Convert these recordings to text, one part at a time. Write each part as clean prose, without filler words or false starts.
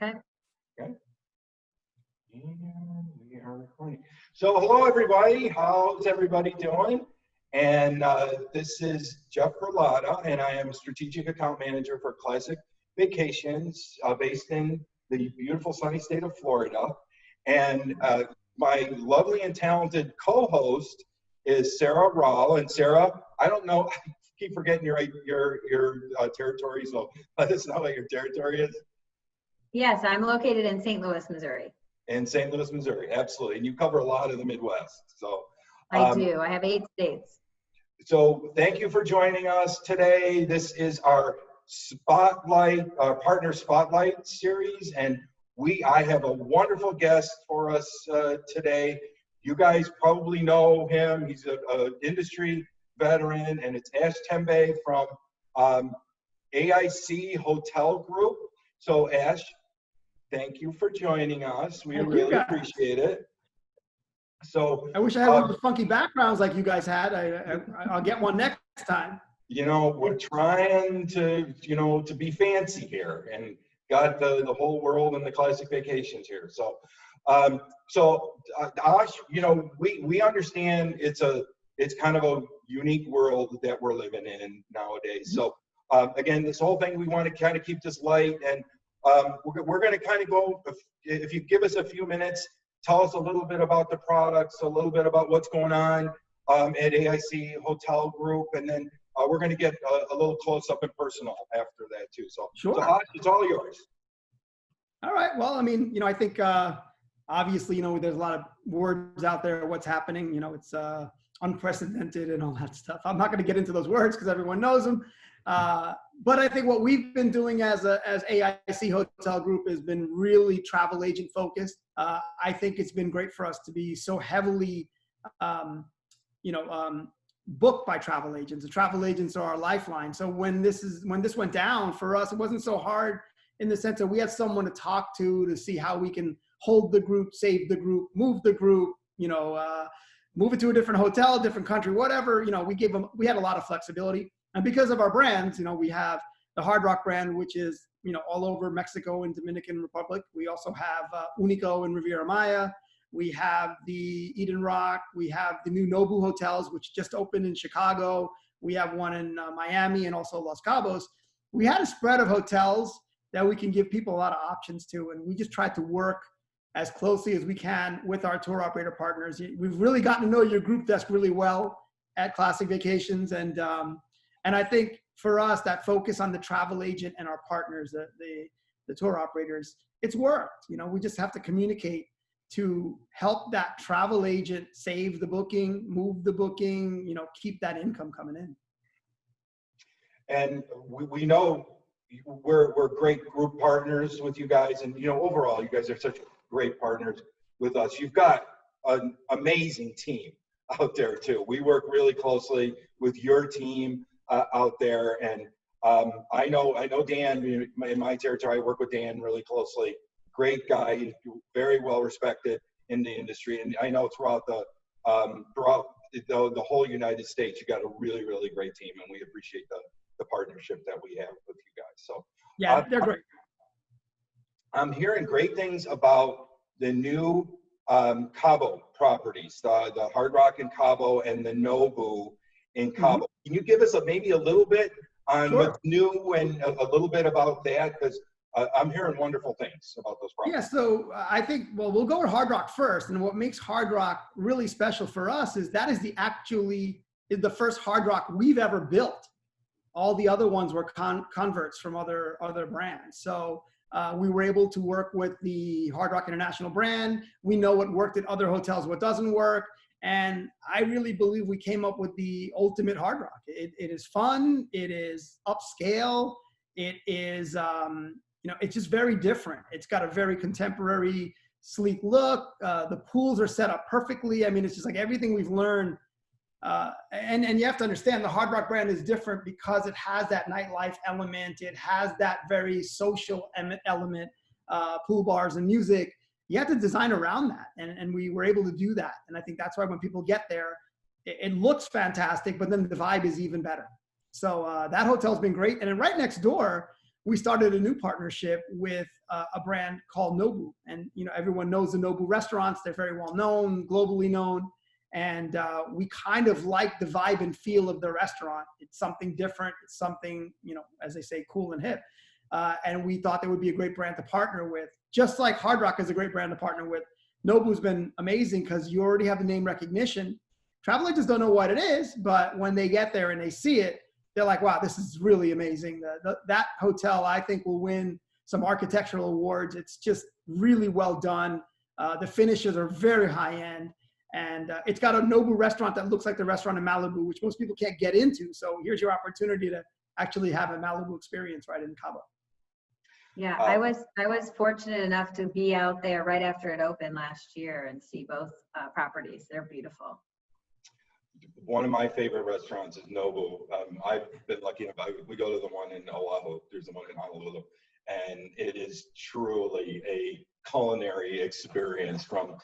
Okay. Okay. And we are recording. So hello everybody, how's everybody doing? And this is Jeff Verlotta, and I am Strategic Account Manager for Classic Vacations based in the beautiful sunny state of Florida. And my lovely and talented co-host is Sarah Rahl. And Sarah, I don't know, I keep forgetting your territory, so let us know what your territory is. Yes, I'm located in St. Louis, Missouri. In St. Louis, Missouri, absolutely. And you cover a lot of the Midwest. So I do. I have 8 states. So thank you for joining us today. This is our spotlight, our partner spotlight series, and I have a wonderful guest for us today. You guys probably know him. He's an industry veteran, and it's Tembe from AIC Hotel Group. So Ash, thank you for joining us. We really appreciate it. So I wish I had one of the funky backgrounds like you guys had. I'll get one next time. You know, we're trying to, to be fancy here and got the whole world and the classic vacations here. So, Ash, we understand it's kind of a unique world that we're living in nowadays. So, again, this whole thing, we want to kind of keep this light, and we're going to kind of go, if you give us a few minutes, tell us a little bit about the products, a little bit about what's going on at AIC Hotel Group, and then we're going to get a little close up and personal after that too. So, sure. So it's all yours. All right. Well, I mean, I think obviously, there's a lot of words out there. What's happening? It's unprecedented and all that stuff. I'm not going to get into those words because everyone knows them. But I think what we've been doing as AIC Hotel Group has been really travel agent focused. I think it's been great for us to be so heavily, booked by travel agents. The travel agents are our lifeline. So when this went down for us, it wasn't so hard in the sense that we had someone to talk to see how we can hold the group, save the group, move the group, move it to a different hotel, different country, whatever. We had a lot of flexibility. And because of our brands, we have the Hard Rock brand, which is, all over Mexico and Dominican Republic. We also have Unico and Riviera Maya. We have the Eden Rock. We have the new Nobu hotels, which just opened in Chicago. We have one in Miami and also Los Cabos. We had a spread of hotels that we can give people a lot of options to. And we just tried to work as closely as we can with our tour operator partners. We've really gotten to know your group desk really well at Classic Vacations. And I think for us, that focus on the travel agent and our partners, the tour operators, it's worked. We just have to communicate to help that travel agent save the booking, move the booking, keep that income coming in. And we know we're great group partners with you guys, and overall, you guys are such great partners with us. You've got an amazing team out there too. We work really closely with your team out there, and I know Dan in my territory. I work with Dan really closely. Great guy, very well respected in the industry, and I know throughout the whole United States, you got a really, really great team, and we appreciate the partnership that we have with you guys. So yeah, they're great. I'm hearing great things about the new Cabo properties, the Hard Rock in Cabo and the Nobu in Cabo. Can you give us maybe a little bit on what's new and a little bit about that? Because I'm hearing wonderful things about those properties. Yeah, so I think, we'll go with Hard Rock first. And what makes Hard Rock really special for us is that is the first Hard Rock we've ever built. All the other ones were converts from other brands. So we were able to work with the Hard Rock International brand. We know what worked at other hotels, what doesn't work. And I really believe we came up with the ultimate Hard Rock. It is fun. It is upscale. It is, it's just very different. It's got a very contemporary, sleek look. The pools are set up perfectly. I mean, it's just like everything we've learned. And you have to understand the Hard Rock brand is different because it has that nightlife element. It has that very social element, pool bars and music. You have to design around that. And we were able to do that. And I think that's why when people get there, it looks fantastic, but then the vibe is even better. So that hotel's been great. And then right next door, we started a new partnership with a brand called Nobu. And, everyone knows the Nobu restaurants. They're very well known, globally known. And we kind of like the vibe and feel of the restaurant. It's something different. It's something, as they say, cool and hip. And we thought that would be a great brand to partner with. Just like Hard Rock is a great brand to partner with, Nobu's been amazing because you already have the name recognition. Travel agents don't know what it is, but when they get there and they see it, they're like, wow, this is really amazing. That hotel, I think, will win some architectural awards. It's just really well done. The finishes are very high end. And it's got a Nobu restaurant that looks like the restaurant in Malibu, which most people can't get into. So here's your opportunity to actually have a Malibu experience right in Cabo. Yeah, I was fortunate enough to be out there right after it opened last year and see both properties. They're beautiful. One of my favorite restaurants is Nobu. I've been lucky enough, we go to the one in Oahu, there's the one in Honolulu, and it is truly a culinary experience from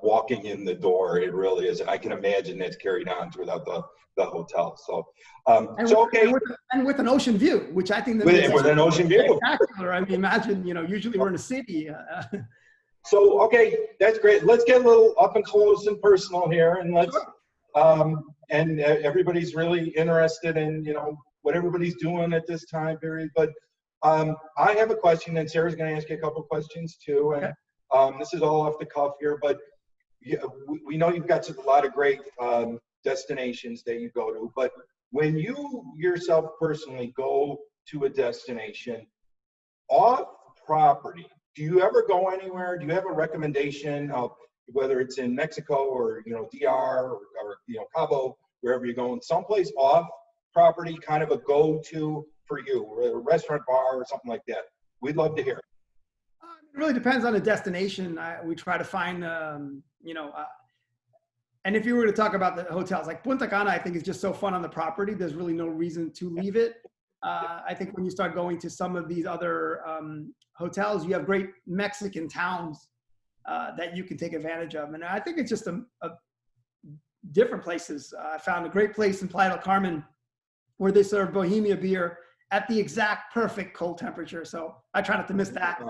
walking in the door. It really is, and I can imagine that's carried on throughout the hotel. So, and with an ocean view, which I think with an ocean view, spectacular. I mean, imagine, usually we're in a city. So, okay, that's great. Let's get a little up and close and personal here, and let's. And everybody's really interested in, what everybody's doing at this time period. But I have a question, and Sarah's going to ask you a couple questions too. And okay. This is all off the cuff here, but we know you've got a lot of great destinations that you go to. But when you yourself personally go to a destination off property, do you ever go anywhere? Do you have a recommendation of whether it's in Mexico or DR or Cabo, wherever you're going, someplace off property, kind of a go-to for you, or a restaurant, bar, or something like that? We'd love to hear. It really depends on the destination. We try to find, and if you were to talk about the hotels, like Punta Cana, I think is just so fun on the property. There's really no reason to leave it. I think when you start going to some of these other hotels, you have great Mexican towns that you can take advantage of. And I think it's just a different places. I found a great place in Playa del Carmen where they serve Bohemia beer at the exact perfect cold temperature. So I try not to miss that.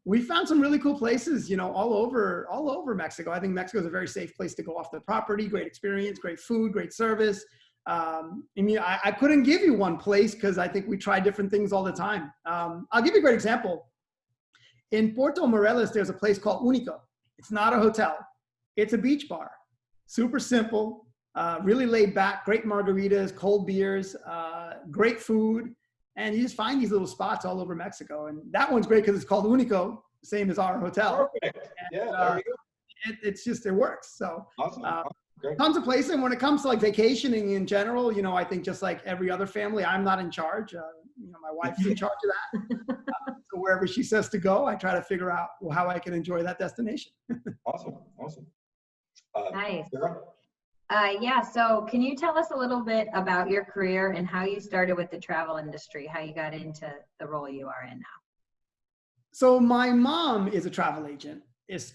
We found some really cool places, all over Mexico. I think Mexico is a very safe place to go off the property. Great experience, great food, great service. I couldn't give you one place because I think we try different things all the time. I'll give you a great example. In Puerto Morelos, there's a place called Único. It's not a hotel. It's a beach bar. Super simple, really laid back, great margaritas, cold beers, great food. And you just find these little spots all over Mexico. And that one's great because it's called Único, same as our hotel. Perfect. And, yeah, there you go. It's just, it works. So Awesome. Great. Tons of places. And when it comes to like vacationing in general, I think just like every other family, I'm not in charge. My wife's in charge of that. So wherever she says to go, I try to figure out how I can enjoy that destination. Awesome. Nice. Sarah? Yeah, so can you tell us a little bit about your career and how you started with the travel industry, how you got into the role you are in now? So my mom is a travel agent.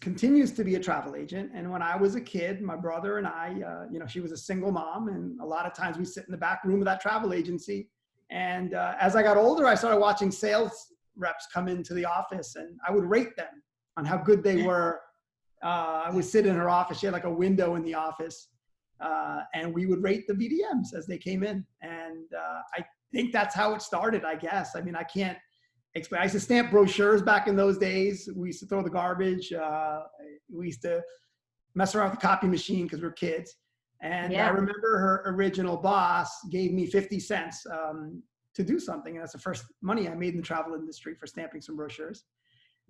Continues to be a travel agent. And when I was a kid, my brother and I, she was a single mom, and a lot of times we sit in the back room of that travel agency. And as I got older, I started watching sales reps come into the office, and I would rate them on how good they were. I would sit in her office. She had like a window in the office, and we would rate the BDMs as they came in. And I think that's how it started, I guess. I mean, I can't explain. I used to stamp brochures back in those days. We used to throw the garbage. We used to mess around with the copy machine because we were kids. And I remember her original boss gave me 50 cents to do something. And that's the first money I made in the travel industry for stamping some brochures.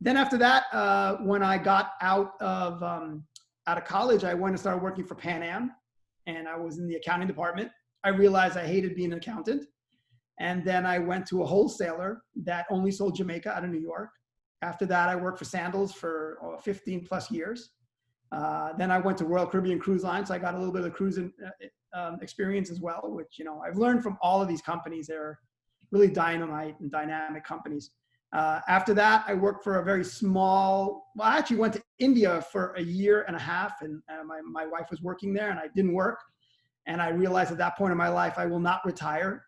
Then after that, when I got out of college, I went and started working for Pan Am, and I was in the accounting department. I realized I hated being an accountant. And then I went to a wholesaler that only sold Jamaica out of New York. After that, I worked for Sandals for 15 plus years. Then I went to Royal Caribbean Cruise Line, so I got a little bit of cruising experience as well, which, I've learned from all of these companies. They're really dynamite and dynamic companies. After that, I worked for a very I actually went to India for a year and a half, and my wife was working there, and I didn't work. And I realized at that point in my life, I will not retire.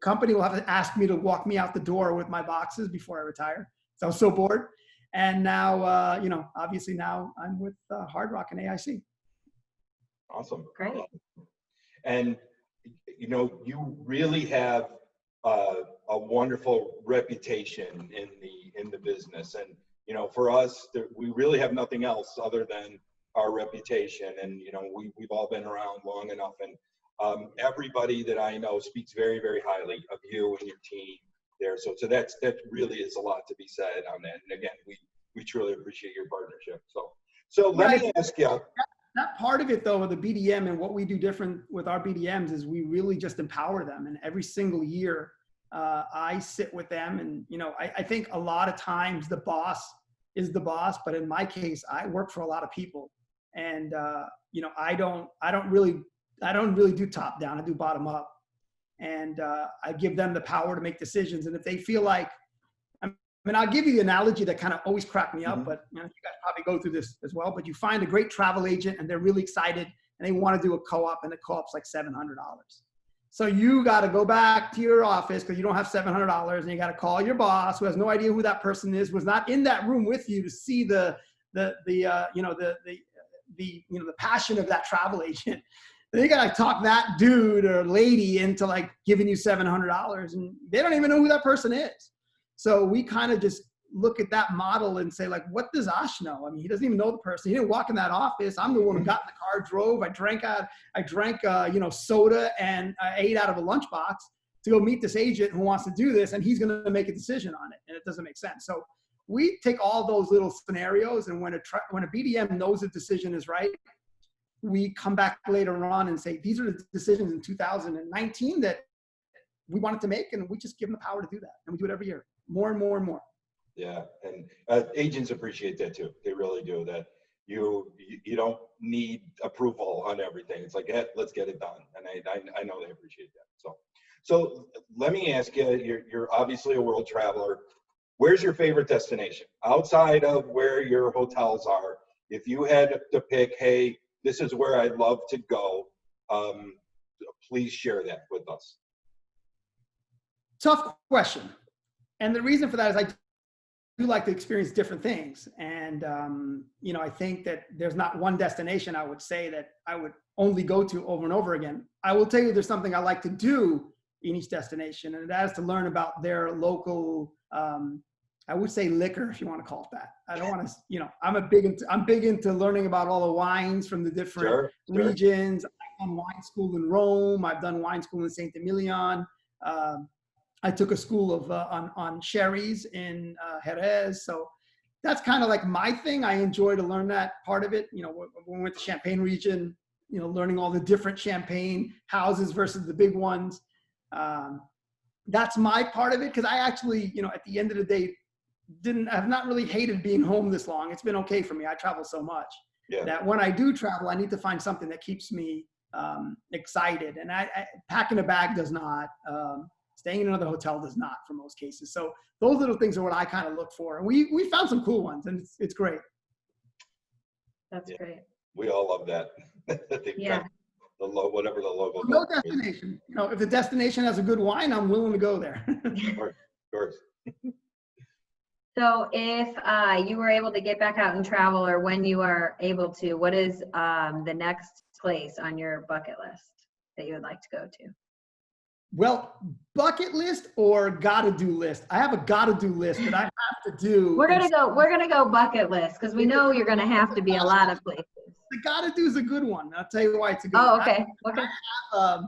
company will have to ask me to walk me out the door with my boxes before I retire. So I was so bored. And now, you know, obviously now I'm with Hard Rock and AIC. Awesome. Great. And, you know, you really have a wonderful reputation in the business. And, you know, for us, we really have nothing else other than our reputation. And, you know, we've all been around long enough. And everybody that I know speaks very, very highly of you and your team there. So that really is a lot to be said on that. And again, we truly appreciate your partnership. So let me ask you. That part of it, though, with the BDM and what we do different with our BDMs is we really just empower them. And every single year, I sit with them. And, you know, I think a lot of times the boss is the boss. But in my case, I work for a lot of people. And, you know, I don't really do top down. I do bottom up. And I give them the power to make decisions. And if they feel like, I mean, I'll give you the analogy that kind of always cracked me up, but you know, you guys probably go through this as well, but you find a great travel agent and they're really excited and they want to do a co-op, and the co-op's like $700. So you got to go back to your office because you don't have $700, and you got to call your boss who has no idea who that person is, was not in that room with you to see the passion of that travel agent. Then you got to talk that dude or lady into like giving you $700, and they don't even know who that person is. So we kind of just look at that model and say, like, what does Ash know? I mean, he doesn't even know the person. He didn't walk in that office. I'm the one who got in the car, drove. I drank soda, and I ate out of a lunchbox to go meet this agent who wants to do this, and he's going to make a decision on it, and it doesn't make sense. So we take all those little scenarios, and when a BDM knows the decision is right, we come back later on and say, these are the decisions in 2019 that we wanted to make, and we just give them the power to do that, and we do it every year. More and more and more. Yeah, and agents appreciate that too. They really do. That you don't need approval on everything. It's like, hey, let's get it done. And I know they appreciate that. So let me ask you. You're obviously a world traveler. Where's your favorite destination outside of where your hotels are? If you had to pick, hey, this is where I'd love to go. Please share that with us. Tough question. And the reason for that is I do like to experience different things. And, you know, I think that there's not one destination I would say that I would only go to over and over again. I will tell you there's something I like to do in each destination, and that is to learn about their local, I would say liquor, if you want to call it that. I don't want to, you know, I'm big into learning about all the wines from the different regions. I've done wine school in Rome. I've done wine school in Saint Emilion. I took a school of on sherries in Jerez. So that's kind of like my thing. I enjoy to learn that part of it. You know, when we went to Champagne region, you know, learning all the different champagne houses versus the big ones. That's my part of it, because I actually, you know, at the end of the day, have not really hated being home this long. It's been okay for me. I travel so much that when I do travel, I need to find something that keeps me excited. And packing a bag does not. Staying in another hotel does not, for most cases. So those little things are what I kind of look for. And we found some cool ones, and it's great. That's great. We all love that. Yeah. Whatever the logo. No destination. You know, if the destination has a good wine, I'm willing to go there. Of course. So if you were able to get back out and travel, or when you are able to, what is the next place on your bucket list that you would like to go to? Well, bucket list or gotta do list. I have a gotta do list that I have to do. We're gonna go bucket list, because we know you're gonna have to be a lot of places. The gotta do is a good one. I'll tell you why it's a good one. Oh, okay. Okay. I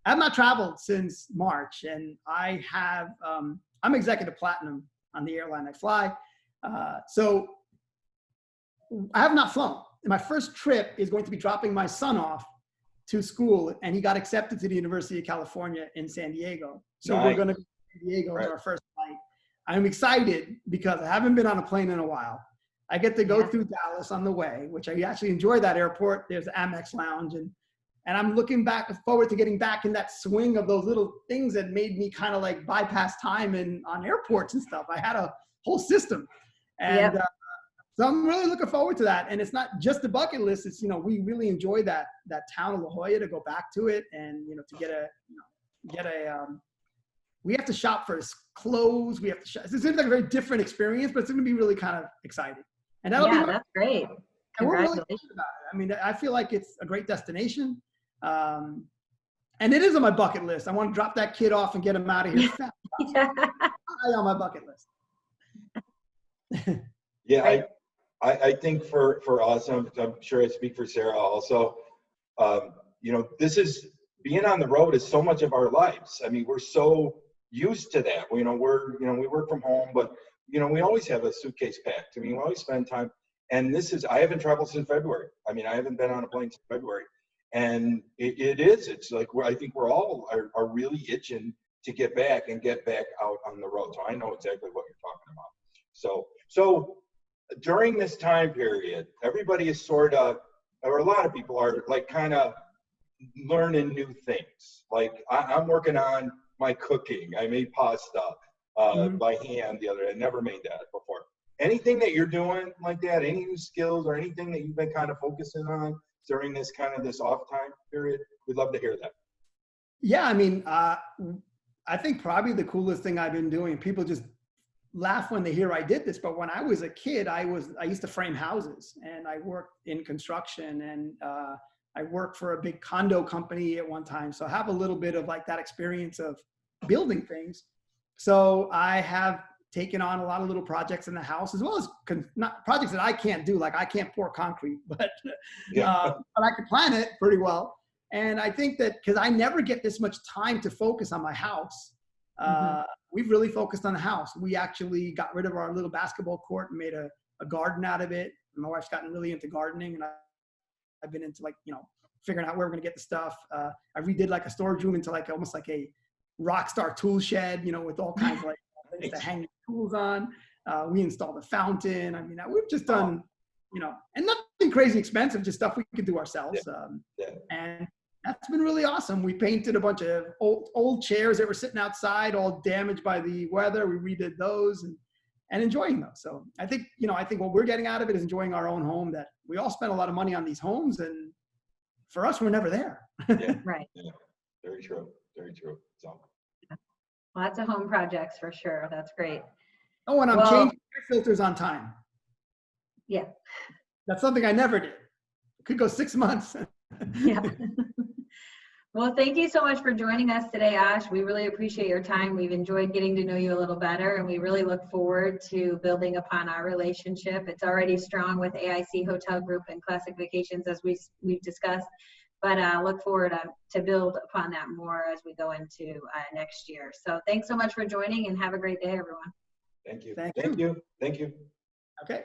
have not traveled since March, and I'm executive platinum on the airline I fly. So I have not flown. My first trip is going to be dropping my son off to school, and he got accepted to the University of California in San Diego. So we're going to go to San Diego as our first flight. I'm excited because I haven't been on a plane in a while. I get to go through Dallas on the way, which I actually enjoy that airport. There's the Amex Lounge, and I'm looking forward to getting back in that swing of those little things that made me kind of like bypass time on airports and stuff. I had a whole system, and so I'm really looking forward to that. And it's not just the bucket list. It's, you know, we really enjoy that town of La Jolla, to go back to it, and, you know, to get we have to shop for his clothes. We have to shop. It seems like a very different experience, but it's going to be really kind of exciting. And that'll be that's great. and we're really Congratulations. excited about it. I mean, I feel like it's a great destination. And it is on my bucket list. I want to drop that kid off and get him out of here. High on my bucket list. Yeah, I think for us, I'm sure I speak for Sarah also, you know, this is, being on the road is so much of our lives. I mean, we're so used to that. You know, we work from home, but, you know, we always have a suitcase packed. I mean, we always spend time. And I haven't traveled since February. I mean, I haven't been on a plane since February. And it's like, I think we're all are really itching to get back out on the road. So I know exactly what you're talking about. So during this time period, everybody is sort of, or a lot of people are like kind of learning new things. Like I'm working on my cooking. I made pasta by hand the other day. I never made that before. Anything that you're doing like that, any new skills or anything that you've been kind of focusing on during this off time period? We'd love to hear that. Yeah, I mean, I think probably the coolest thing I've been doing, people just laugh when they hear I did this, but when I was a kid, I used to frame houses, and I worked in construction, and I worked for a big condo company at one time. So I have a little bit of like that experience of building things. So I have taken on a lot of little projects in the house, as well as not projects that I can't do. Like I can't pour concrete, but I can plan it pretty well. And I think that because I never get this much time to focus on my house, we've really focused on the house. We actually got rid of our little basketball court and made a garden out of it. My wife's gotten really into gardening, and I've been into like, you know, figuring out where we're gonna get the stuff. I redid like a storage room into like almost like a rock star tool shed, you know, with all kinds of like things to hang tools on. We installed a fountain. I mean, we've just done, you know, and nothing crazy expensive, just stuff we could do ourselves. And that's been really awesome. We painted a bunch of old chairs that were sitting outside, all damaged by the weather. We redid those and enjoying those. So I think what we're getting out of it is enjoying our own home. That we all spend a lot of money on these homes, and for us, we're never there. Right. Yeah. Very true. Very true. So. Lots of home projects for sure. That's great. Oh, and I'm changing air filters on time. Yeah. That's something I never did. It could go 6 months. Yeah. Well, thank you so much for joining us today, Ash. We really appreciate your time. We've enjoyed getting to know you a little better, and we really look forward to building upon our relationship. It's already strong with AIC Hotel Group and Classic Vacations, as we've discussed, but look forward to build upon that more as we go into next year. So thanks so much for joining, and have a great day, everyone. Thank you. Thank you. Thank you. Okay.